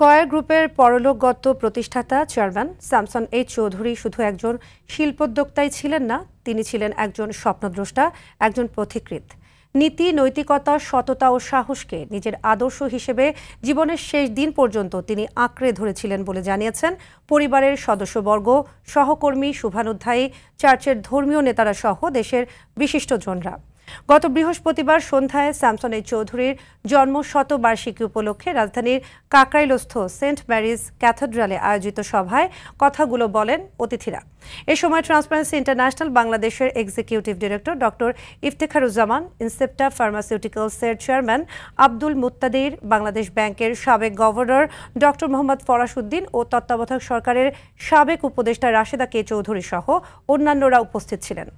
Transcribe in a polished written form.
Square গ্রুপের পরলোকগত প্রতিষ্ঠাতা chairman Samson H Chowdhury শুধু একজন শিল্পোদ্যোক্তাই ছিলেন না, তিনি ছিলেন একজন স্বপ্নদ্রষ্টা, একজন পথিকৃৎ। নীতি, নৈতিকতা, সততা ও সাহসকে নিজের আদর্শ হিসেবে জীবনের শেষ দিন পর্যন্ত তিনি আঁকড়ে ধরেছিলেন বলে জানিয়েছেন পরিবারের সদস্যবর্গ, সহকর্মী, শুভানুধ্যায়ী, চার্চের ধর্মীয় নেতারা সহ দেশের বিশিষ্টজনরা। গত বৃহস্পতিবার সন্ধ্যায় স্যামসন এইচ চৌধুরীর জন্মশতবার্ষিকী উপলক্ষে রাজধানীর কাকরাইলস্থ সেন্ট ম্যারিজ ক্যাথেড্রালে আয়োজিত সভায় কথাগুলো বলেন অতিথিরা। এ সময় ট্রান্সপারেন্সি ইন্টারন্যাশনাল বাংলাদেশের executive director doctor Iftekharuzzaman, Incepta ফার্মাসিউটিক্যালসের চেয়ারম্যান আব্দুল মুত্তাদির, বাংলাদেশ ব্যাংকের সাবেক গভর্নর ডক্টর মোহাম্মদ ফরাস উদ্দিন ও তত্ত্বাবধায়ক সরকারের সাবেক উপদেষ্টা রাশেদা কে চৌধুরী সহ অন্যান্যরা উপস্থিত ছিলেন।